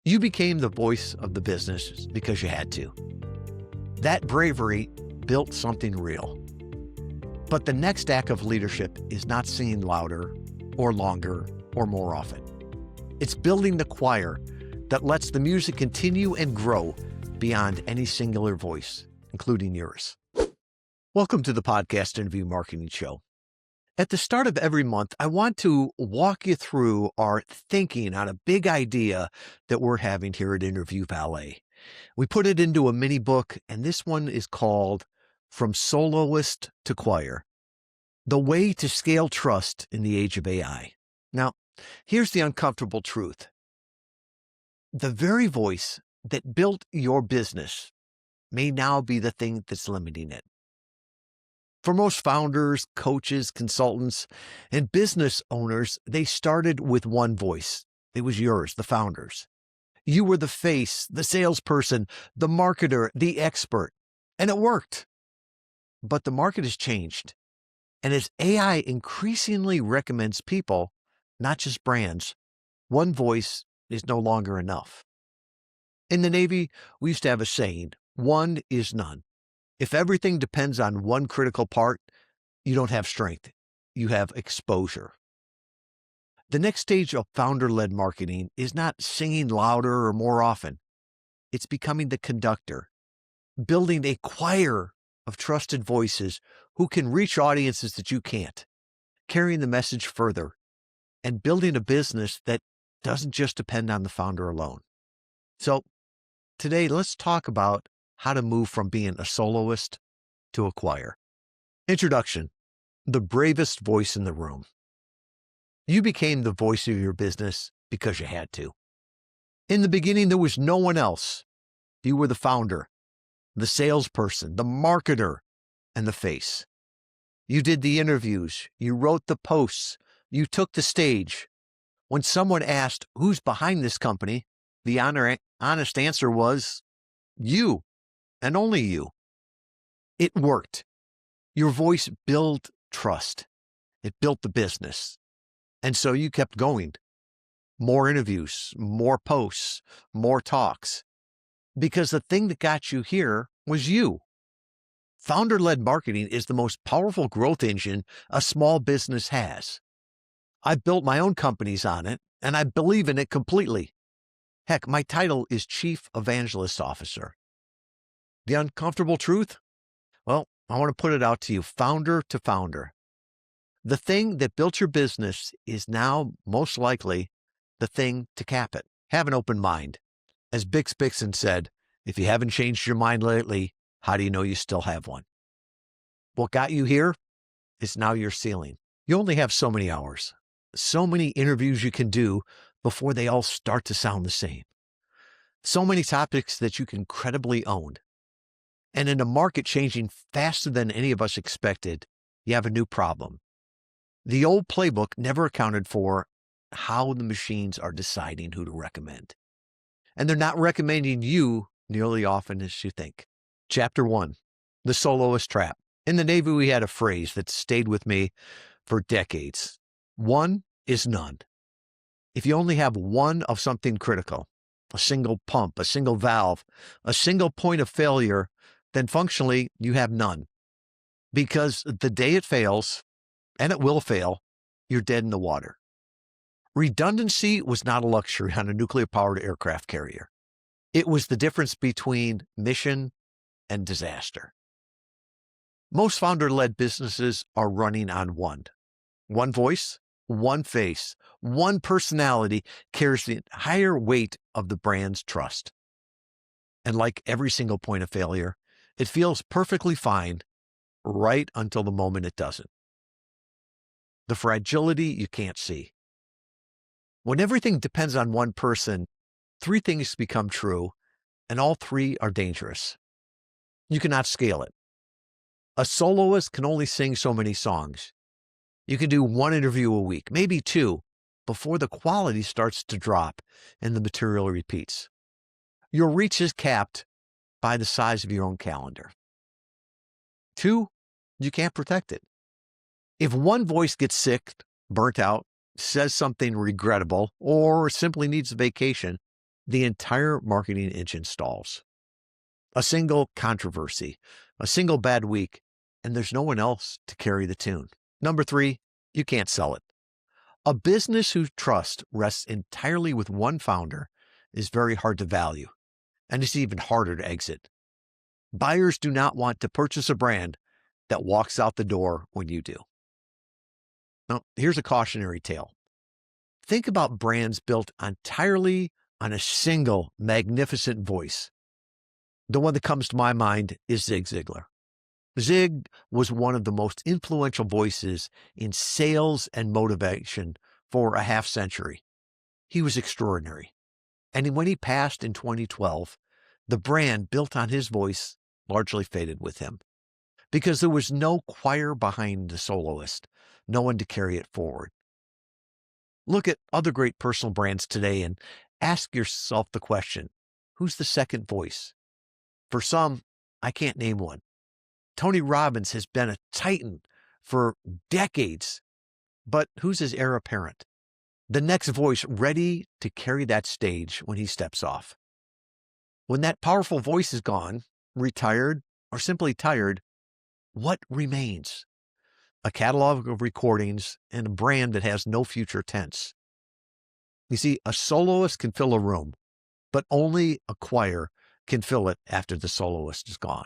You became the voice of the business because you had to. That bravery built something real. But the next act of leadership is not singing louder or longer or more often. It's building the choir that lets the music continue and grow beyond any singular voice, including yours. Welcome to the Podcast Interview Marketing Show. At the start of every month, I want to walk you through our thinking on a big idea that we're having here at Interview Valet. We put it into a mini book, and this one is called From Soloist to Choir: The Way to Scale Trust in the Age of AI. Now, here's the uncomfortable truth. The very voice that built your business may now be the thing that's limiting it. For most founders, coaches, consultants, and business owners, they started with one voice. It was yours, the founder's. You were the face, the salesperson, the marketer, the expert, and it worked. But the market has changed. And as AI increasingly recommends people, not just brands, one voice is no longer enough. In the Navy, we used to have a saying, one is none. If everything depends on one critical part, you don't have strength. You have exposure. The next stage of founder-led marketing is not singing louder or more often. It's becoming the conductor, building a choir of trusted voices who can reach audiences that you can't, carrying the message further, and building a business that doesn't just depend on the founder alone. So today, let's talk about how to move from being a soloist to a choir. Introduction: the bravest voice in the room. You became the voice of your business because you had to. In the beginning, there was no one else. You were the founder, the salesperson, the marketer, and the face. You did the interviews. You wrote the posts. You took the stage. When someone asked, who's behind this company, the honest answer was, you. And only you. It worked. Your voice built trust. It built the business. And so you kept going. More interviews, more posts, more talks. Because the thing that got you here was you. Founder-led marketing is the most powerful growth engine a small business has. I've built my own companies on it, and I believe in it completely. Heck, my title is Chief Evangelist Officer. The uncomfortable truth? Well, I want to put it out to you, founder to founder. The thing that built your business is now most likely the thing to cap it. Have an open mind. As Bix Bixen said, if you haven't changed your mind lately, how do you know you still have one? What got you here is now your ceiling. You only have so many hours, so many interviews you can do before they all start to sound the same. So many topics that you can credibly own. And in a market changing faster than any of us expected, you have a new problem. The old playbook never accounted for how the machines are deciding who to recommend. And they're not recommending you nearly often as you think. Chapter 1, the soloist trap. In the Navy, we had a phrase that stayed with me for decades. One is none. If you only have one of something critical, a single pump, a single valve, a single point of failure, then functionally you have none. Because the day it fails, and it will fail, you're dead in the water. Redundancy was not a luxury on a nuclear-powered aircraft carrier. It was the difference between mission and disaster. Most founder-led businesses are running on one. One voice, one face, one personality carries the entire weight of the brand's trust. And like every single point of failure, it feels perfectly fine right until the moment it doesn't. The fragility you can't see. When everything depends on one person, three things become true, and all three are dangerous. You cannot scale it. A soloist can only sing so many songs. You can do one interview a week, maybe two, before the quality starts to drop and the material repeats. Your reach is capped by the size of your own calendar. Two, you can't protect it. If one voice gets sick, burnt out, says something regrettable, or simply needs a vacation, the entire marketing engine stalls. A single controversy, a single bad week, and there's no one else to carry the tune. Number 3, you can't sell it. A business whose trust rests entirely with one founder is very hard to value, and it's even harder to exit. Buyers do not want to purchase a brand that walks out the door when you do. Now, here's a cautionary tale. Think about brands built entirely on a single magnificent voice. The one that comes to my mind is Zig Ziglar. Zig was one of the most influential voices in sales and motivation for a half century. He was extraordinary. And when he passed in 2012, the brand built on his voice largely faded with him because there was no choir behind the soloist, no one to carry it forward. Look at other great personal brands today and ask yourself the question, who's the second voice? For some, I can't name one. Tony Robbins has been a titan for decades, but who's his heir apparent? The next voice ready to carry that stage when he steps off. When that powerful voice is gone, retired, or simply tired, what remains? A catalog of recordings and a brand that has no future tense. You see, a soloist can fill a room, but only a choir can fill it after the soloist is gone.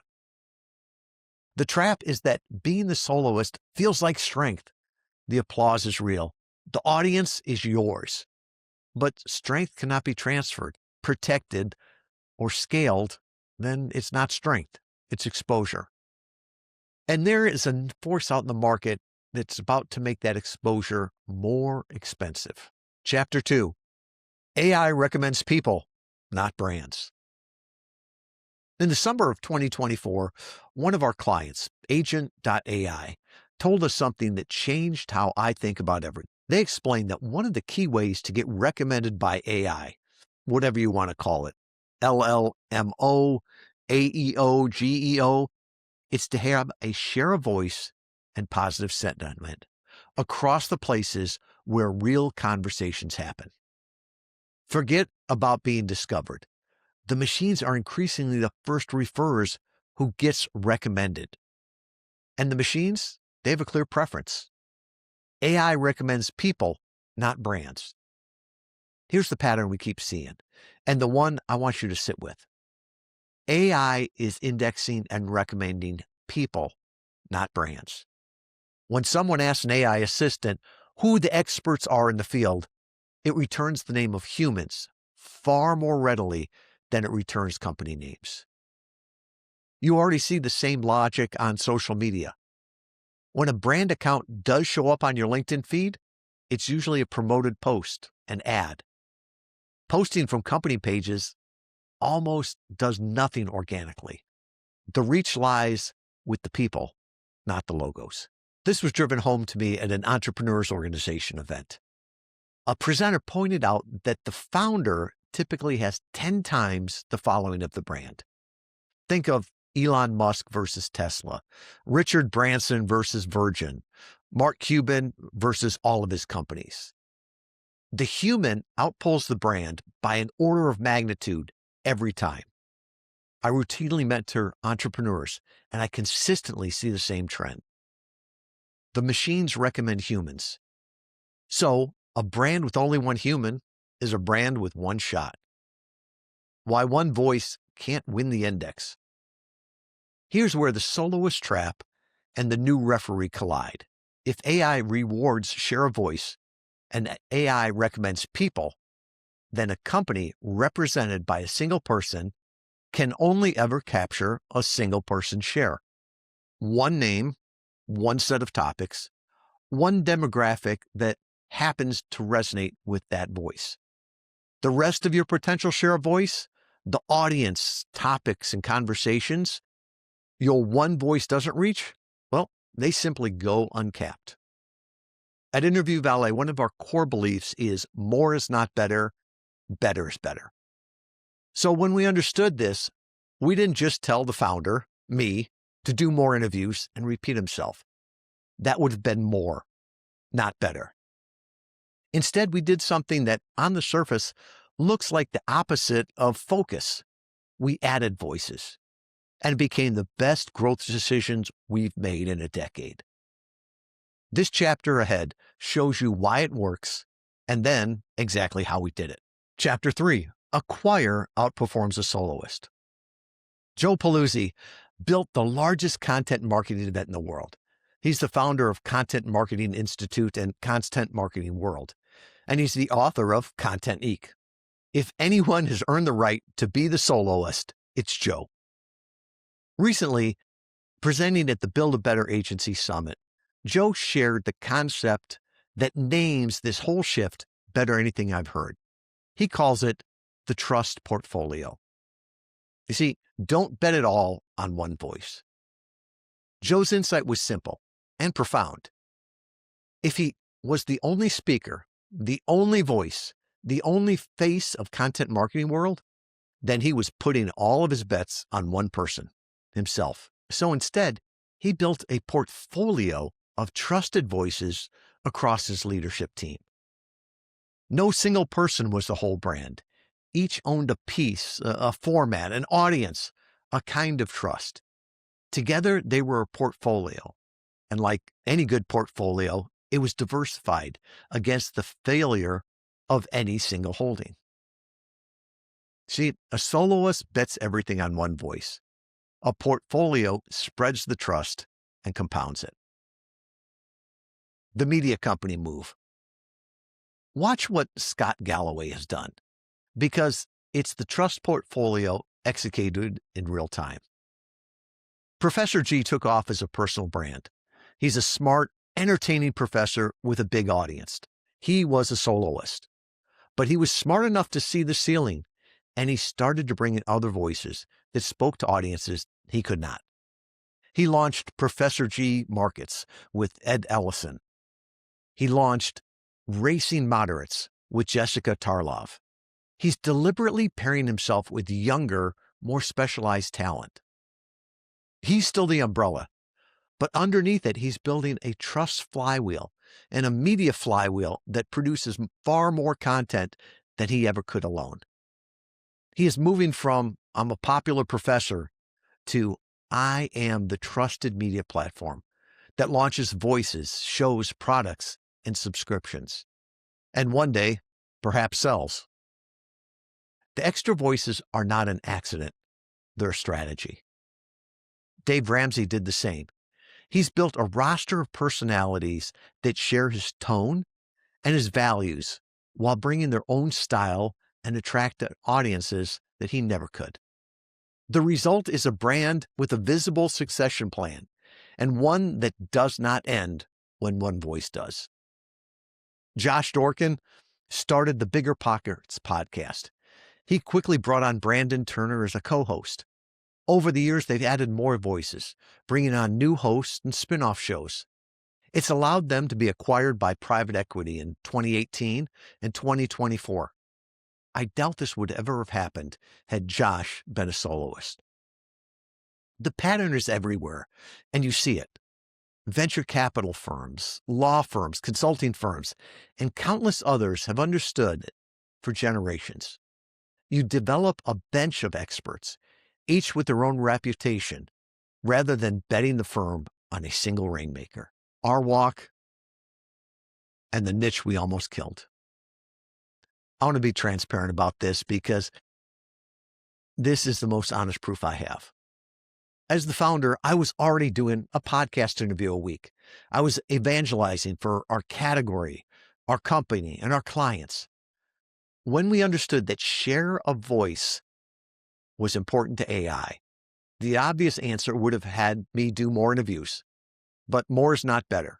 The trap is that being the soloist feels like strength. The applause is real. The audience is yours. But strength cannot be transferred, protected, or scaled. Then it's not strength. It's exposure. And there is a force out in the market that's about to make that exposure more expensive. Chapter 2. AI recommends people, not brands. In the summer of 2024, one of our clients, Agent.ai, told us something that changed how I think about everything. They explained that one of the key ways to get recommended by AI, whatever you want to call it, LLMO, AEO, GEO, it's to have a share of voice and positive sentiment across the places where real conversations happen. Forget about being discovered. The machines are increasingly the first referrers who gets recommended. And the machines, they have a clear preference. AI recommends people, not brands. Here's the pattern we keep seeing, and the one I want you to sit with. AI is indexing and recommending people, not brands. When someone asks an AI assistant who the experts are in the field, it returns the name of humans far more readily than it returns company names. You already see the same logic on social media. When a brand account does show up on your LinkedIn feed, it's usually a promoted post, an ad. Posting from company pages almost does nothing organically. The reach lies with the people, not the logos. This was driven home to me at an entrepreneurs organization event. A presenter pointed out that the founder typically has 10 times the following of the brand. Think of Elon Musk versus Tesla, Richard Branson versus Virgin, Mark Cuban versus all of his companies. The human outpulls the brand by an order of magnitude every time. I routinely mentor entrepreneurs, and I consistently see the same trend. The machines recommend humans. So, a brand with only one human is a brand with one shot. Why one voice can't win the index. Here's where the soloist trap and the new referee collide. If AI rewards share of voice and AI recommends people, then a company represented by a single person can only ever capture a single person's share. One name, one set of topics, one demographic that happens to resonate with that voice. The rest of your potential share of voice, the audience, topics, and conversations, your one voice doesn't reach, well, they simply go uncapped. At Interview Valet, one of our core beliefs is more is not better, better is better. So when we understood this, we didn't just tell the founder, me, to do more interviews and repeat himself. That would have been more, not better. Instead, we did something that on the surface looks like the opposite of focus. We added voices, and it became the best growth decisions we've made in a decade. This chapter ahead shows you why it works and then exactly how we did it. Chapter 3, A Choir Outperforms a Soloist. Joe Paluzzi built the largest content marketing event in the world. He's the founder of Content Marketing Institute and Content Marketing World, and he's the author of Content Inc. If anyone has earned the right to be the soloist, it's Joe. Recently, presenting at the Build a Better Agency Summit, Joe shared the concept that names this whole shift better than anything I've heard. He calls it the trust portfolio. You see, don't bet it all on one voice. Joe's insight was simple and profound. If he was the only speaker, the only voice, the only face of content marketing world, then he was putting all of his bets on one person, himself. So instead, he built a portfolio of trusted voices across his leadership team. No single person was the whole brand. Each owned a piece, a format, an audience, a kind of trust. Together, they were a portfolio. And like any good portfolio, it was diversified against the failure of any single holding. See, a soloist bets everything on one voice. A portfolio spreads the trust and compounds it. The media company move. Watch what Scott Galloway has done, because it's the trust portfolio executed in real time. Professor G took off as a personal brand. He's a smart, entertaining professor with a big audience. He was a soloist, but he was smart enough to see the ceiling, and he started to bring in other voices that spoke to audiences he could not. He launched Professor G Markets with Ed Ellison. He launched Racing Moderates with Jessica Tarlov. He's deliberately pairing himself with younger, more specialized talent. He's still the umbrella, but underneath it, he's building a trust flywheel and a media flywheel that produces far more content than he ever could alone. He is moving from, I'm a popular professor, to I am the trusted media platform that launches voices, shows, products, and subscriptions. And one day, perhaps sells. The extra voices are not an accident. They're a strategy. Dave Ramsey did the same. He's built a roster of personalities that share his tone and his values while bringing their own style and attract audiences that he never could. The result is a brand with a visible succession plan, and one that does not end when one voice does. Josh Dorkin started the BiggerPockets podcast. He quickly brought on Brandon Turner as a co-host. Over the years, they've added more voices, bringing on new hosts and spin-off shows. It's allowed them to be acquired by private equity in 2018 and 2024. I doubt this would ever have happened had Josh been a soloist. The pattern is everywhere, and you see it. Venture capital firms, law firms, consulting firms, and countless others have understood it for generations. You develop a bench of experts, each with their own reputation, rather than betting the firm on a single rainmaker. Our walk and the niche we almost killed. I want to be transparent about this because this is the most honest proof I have. As the founder, I was already doing a podcast interview a week. I was evangelizing for our category, our company, and our clients. When we understood that share of voice was important to AI, the obvious answer would have had me do more interviews, but more is not better.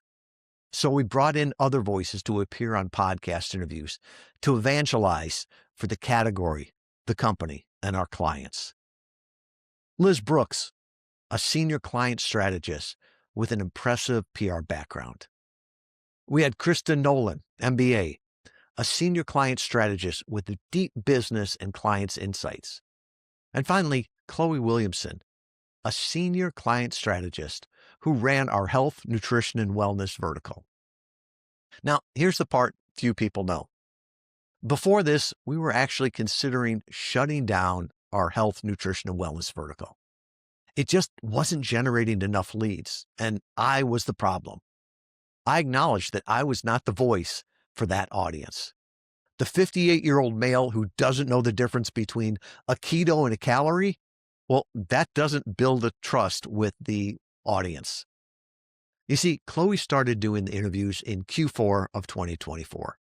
So we brought in other voices to appear on podcast interviews to evangelize for the category, the company, and our clients. Liz Brooks, a senior client strategist with an impressive PR background. We had Kristen Nolan, MBA, a senior client strategist with deep business and clients insights. And finally, Chloe Williamson, a senior client strategist who ran our health, nutrition, and wellness vertical. Now, here's the part few people know. Before this, we were actually considering shutting down our health, nutrition, and wellness vertical. It just wasn't generating enough leads, and I was the problem. I acknowledged that I was not the voice for that audience. The 58-year-old male who doesn't know the difference between a keto and a calorie, well, that doesn't build a trust with the audience. You see, Chloe started doing the interviews in Q4 of 2024.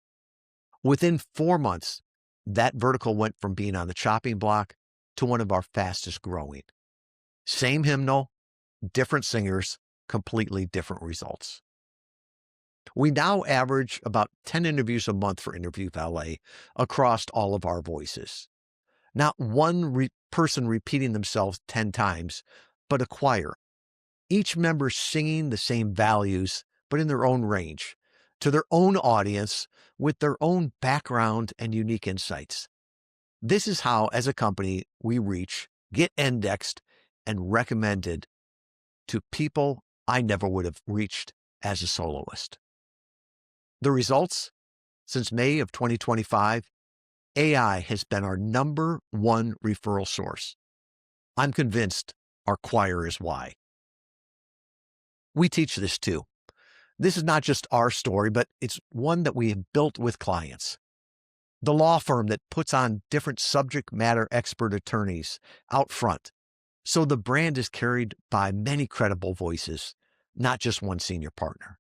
Within 4 months, that vertical went from being on the chopping block to one of our fastest growing. Same hymnal, different singers, completely different results. We now average about 10 interviews a month for Interview Valet across all of our voices. Not one person repeating themselves 10 times, but a choir. Each member singing the same values, but in their own range, to their own audience, with their own background and unique insights. This is how, as a company, we reach, get indexed, and recommended to people I never would have reached as a soloist. The results? Since May of 2025, AI has been our number one referral source. I'm convinced our choir is why. We teach this too. This is not just our story, but it's one that we have built with clients. The law firm that puts on different subject matter expert attorneys out front, so the brand is carried by many credible voices, not just one senior partner.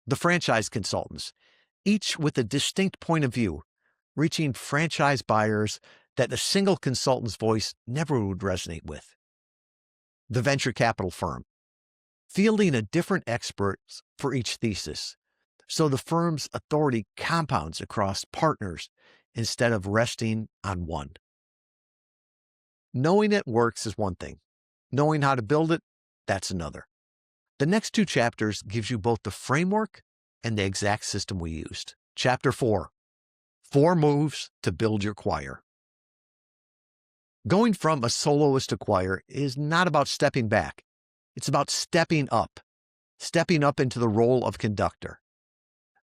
The franchise consultants, each with a distinct point of view, reaching franchise buyers that a single consultant's voice never would resonate with. The venture capital firm, fielding a different expert for each thesis, so the firm's authority compounds across partners instead of resting on one. Knowing it works is one thing. Knowing how to build it, that's another. The next 2 chapters gives you both the framework and the exact system we used. Chapter 4, 4 moves to build your choir. Going from a soloist to choir is not about stepping back. It's about stepping up into the role of conductor.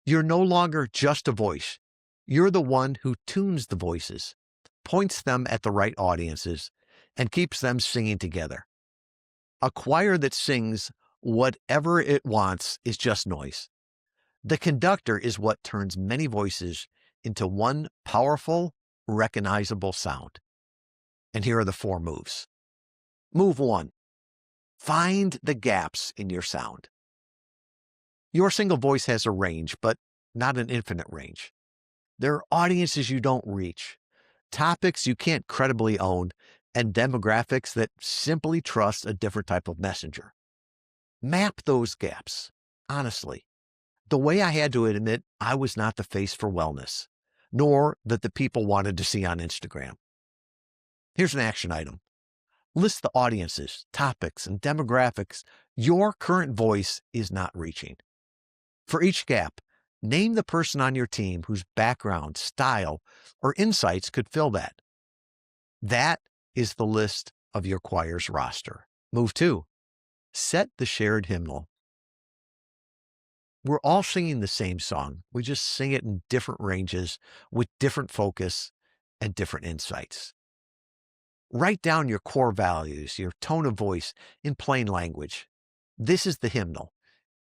You're no longer just a voice. You're the one who tunes the voices, points them at the right audiences, and keeps them singing together. A choir that sings whatever it wants is just noise. The conductor is what turns many voices into one powerful, recognizable sound. And here are the 4 moves. Move 1. Find the gaps in your sound. Your single voice has a range, but not an infinite range. There are audiences you don't reach, topics you can't credibly own, and demographics that simply trust a different type of messenger. Map those gaps, honestly. The way I had to admit I was not the face for wellness, nor that the people wanted to see on Instagram. Here's an action item. List the audiences, topics, and demographics your current voice is not reaching. For each gap, name the person on your team whose background, style, or insights could fill that. That is the list of your choir's roster. Move 2. Set the shared hymnal. We're all singing the same song. We just sing it in different ranges with different focus and different insights. Write down your core values, your tone of voice in plain language. This is the hymnal.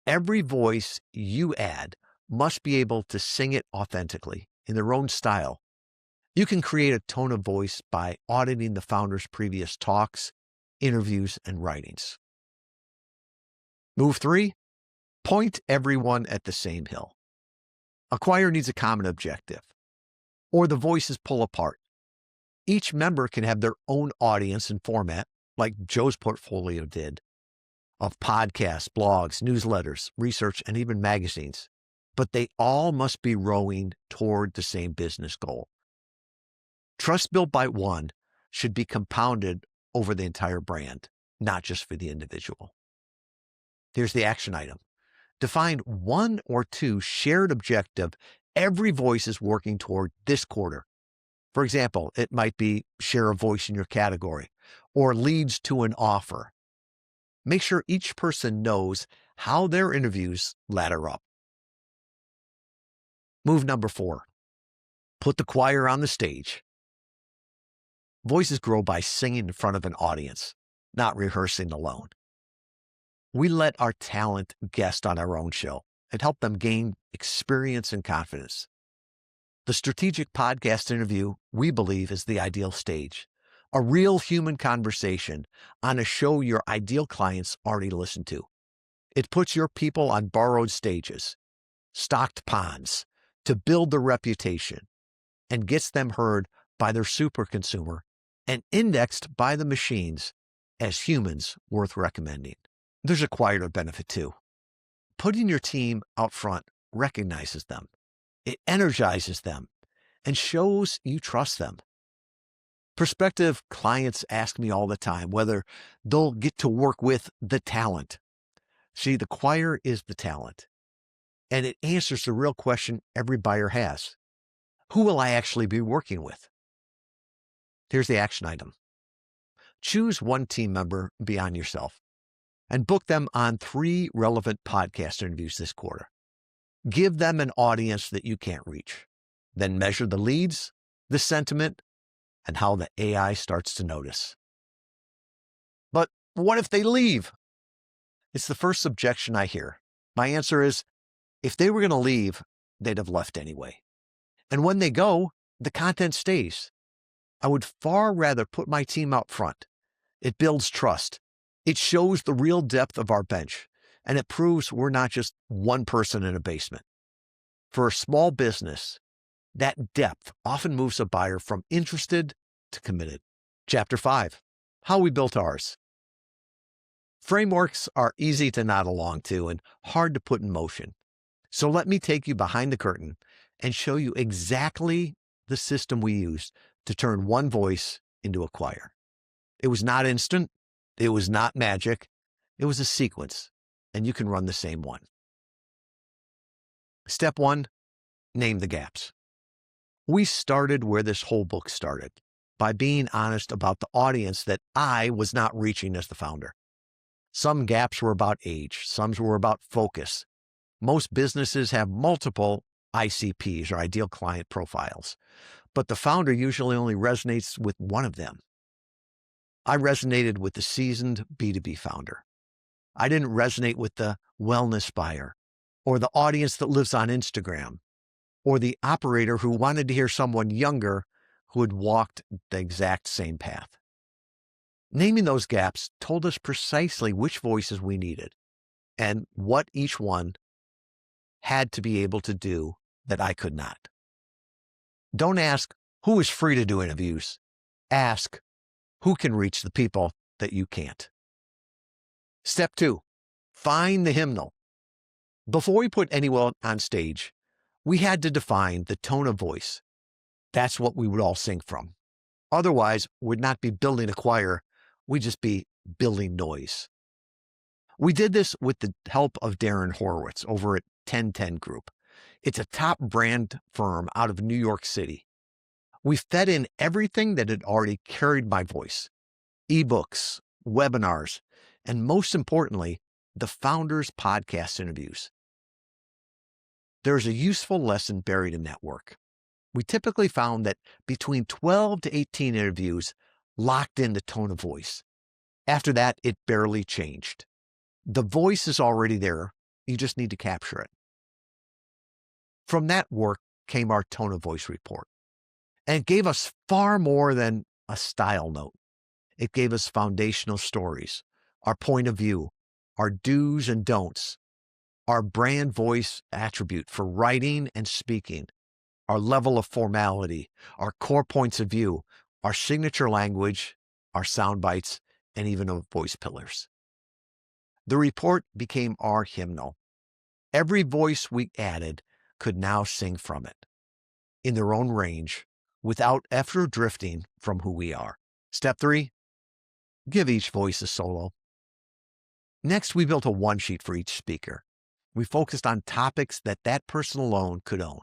Every voice you add must be able to sing it authentically in their own style. You can create a tone of voice by auditing the founder's previous talks, interviews, and writings. Move 3, point everyone at the same hill. A choir needs a common objective, or the voices pull apart. Each member can have their own audience and format, like Joe's portfolio did, of podcasts, blogs, newsletters, research, and even magazines. But they all must be rowing toward the same business goal. Trust built by one should be compounded over the entire brand, not just for the individual. Here's the action item. Define 1 or 2 shared objective every voice is working toward this quarter. For example, it might be share a voice in your category or leads to an offer. Make sure each person knows how their interviews ladder up. Move number 4. Put the choir on the stage. Voices grow by singing in front of an audience, not rehearsing alone. We let our talent guest on our own show and help them gain experience and confidence. The strategic podcast interview, we believe, is the ideal stage. A real human conversation on a show your ideal clients already listen to. It puts your people on borrowed stages, stocked ponds, to build their reputation, and gets them heard by their super consumer and indexed by the machines as humans worth recommending. There's a quieter benefit too. Putting your team out front recognizes them. It energizes them and shows you trust them. Prospective clients ask me all the time whether they'll get to work with the talent. See, the choir is the talent, and it answers the real question every buyer has. Who will I actually be working with? Here's the action item. Choose one team member beyond yourself and book them on 3 relevant podcast interviews this quarter. Give them an audience that you can't reach. Then measure the leads, the sentiment, and how the AI starts to notice. But what if they leave? It's the first objection I hear. My answer is, if they were going to leave, they'd have left anyway. And when they go, the content stays. I would far rather put my team out front. It builds trust. It shows the real depth of our bench, and it proves we're not just one person in a basement. For a small business, that depth often moves a buyer from interested to committed. Chapter 5, How We Built Ours. Frameworks are easy to nod along to and hard to put in motion. So let me take you behind the curtain and show you exactly the system we used to turn one voice into a choir. It was not instant. It was not magic. It was a sequence, and you can run the same one. Step 1, name the gaps. We started where this whole book started, by being honest about the audience that I was not reaching as the founder. Some gaps were about age. Some were about focus. Most businesses have multiple ICPs, or ideal client profiles, but the founder usually only resonates with one of them. I resonated with the seasoned B2B founder. I didn't resonate with the wellness buyer, or the audience that lives on Instagram, or the operator who wanted to hear someone younger who had walked the exact same path. Naming those gaps told us precisely which voices we needed and what each one had to be able to do that I could not. Don't ask who is free to do interviews. Ask who can reach the people that you can't. Step 2, find the hymnal. Before we put anyone on stage, we had to define the tone of voice. That's what we would all sing from. Otherwise, we'd not be building a choir. We'd just be building noise. We did this with the help of Darren Horowitz over at 1010 Group. It's a top brand firm out of New York City. We fed in everything that had already carried my voice: ebooks, webinars, and most importantly, the founders' podcast interviews. There's a useful lesson buried in that work. We typically found that between 12 to 18 interviews locked in the tone of voice. After that, it barely changed. The voice is already there. You just need to capture it. From that work came our tone of voice report. And it gave us far more than a style note. It gave us foundational stories, our point of view, our do's and don'ts, our brand voice attribute for writing and speaking, our level of formality, our core points of view, our signature language, our sound bites, and even our voice pillars. The report became our hymnal. Every voice we added could now sing from it, in their own range, without ever drifting from who we are. Step 3, give each voice a solo. Next, we built a one-sheet for each speaker. We focused on topics that that person alone could own.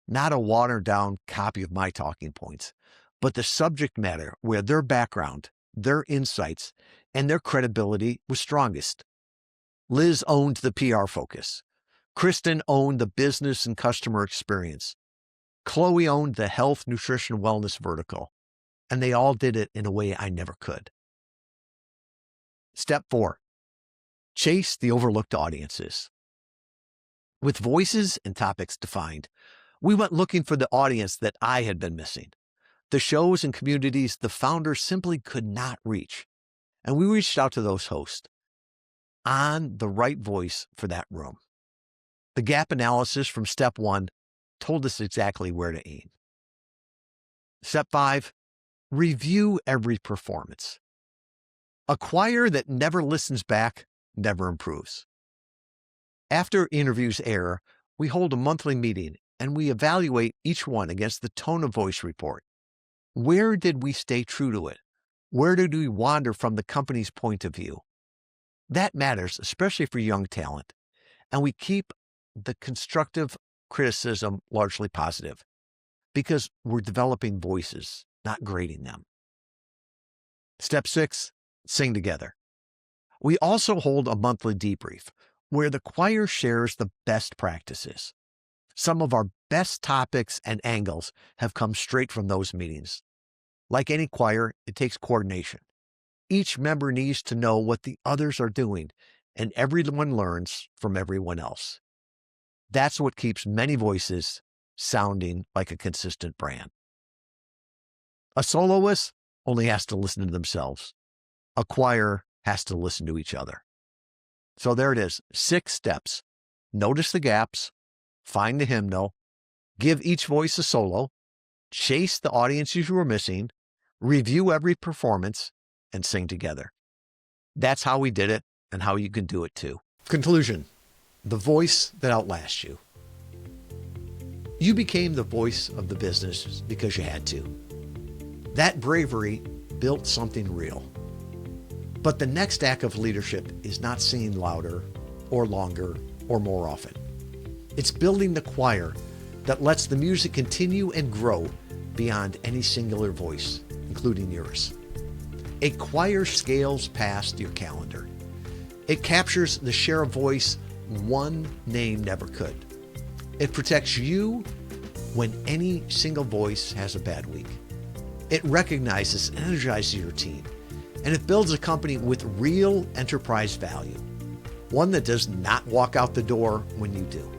Not a watered-down copy of my talking points, but the subject matter where their background, their insights, and their credibility was strongest. Liz owned the PR focus. Kristen owned the business and customer experience. Chloe owned the health, nutrition, wellness vertical, and they all did it in a way I never could. Step 4, chase the overlooked audiences. With voices and topics defined, we went looking for the audience that I had been missing, the shows and communities the founders simply could not reach. And we reached out to those hosts on the right voice for that room. The gap analysis from step 1 told us exactly where to aim. Step 5, review every performance. A choir that never listens back never improves. After interviews air, we hold a monthly meeting and we evaluate each one against the tone of voice report. Where did we stay true to it? Where did we wander from the company's point of view? That matters, especially for young talent, and we keep the constructive criticism largely positive because we're developing voices, not grading them. Step 6, sing together. We also hold a monthly debrief where the choir shares the best practices. Some of our best topics and angles have come straight from those meetings. Like any choir, it takes coordination. Each member needs to know what the others are doing, and everyone learns from everyone else. That's what keeps many voices sounding like a consistent brand. A soloist only has to listen to themselves. A choir has to listen to each other. So there it is, 6 steps. Notice the gaps, find the hymnal, give each voice a solo, chase the audiences you were missing, review every performance, and sing together. That's how we did it and how you can do it too. Conclusion, the voice that outlasts you. You became the voice of the business because you had to. That bravery built something real. But the next act of leadership is not singing louder or longer or more often. It's building the choir that lets the music continue and grow beyond any singular voice, including yours. A choir scales past your calendar. It captures the share of voice one name never could. It protects you when any single voice has a bad week. It recognizes and energizes your team. And it builds a company with real enterprise value, one that does not walk out the door when you do.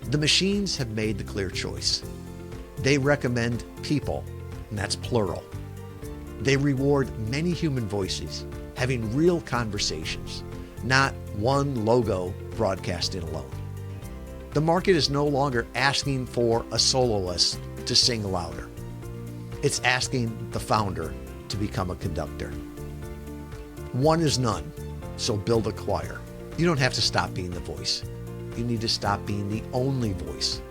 The machines have made the clear choice. They recommend people, and that's plural. They reward many human voices, having real conversations, not one logo broadcasted alone. The market is no longer asking for a soloist to sing louder. It's asking the founder to become a conductor. One is none, so build a choir. You don't have to stop being the voice. You need to stop being the only voice.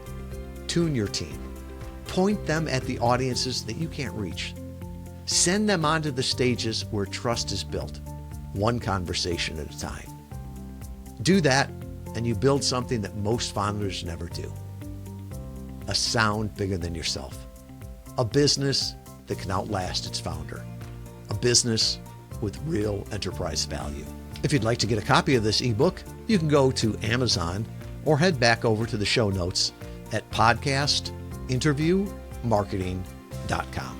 Tune your team. Point them at the audiences that you can't reach. Send them onto the stages where trust is built, one conversation at a time. Do that, and you build something that most founders never do. A sound bigger than yourself. A business that can outlast its founder. A business with real enterprise value. If you'd like to get a copy of this ebook, you can go to Amazon or head back over to the show notes at podcastinterviewmarketing.com.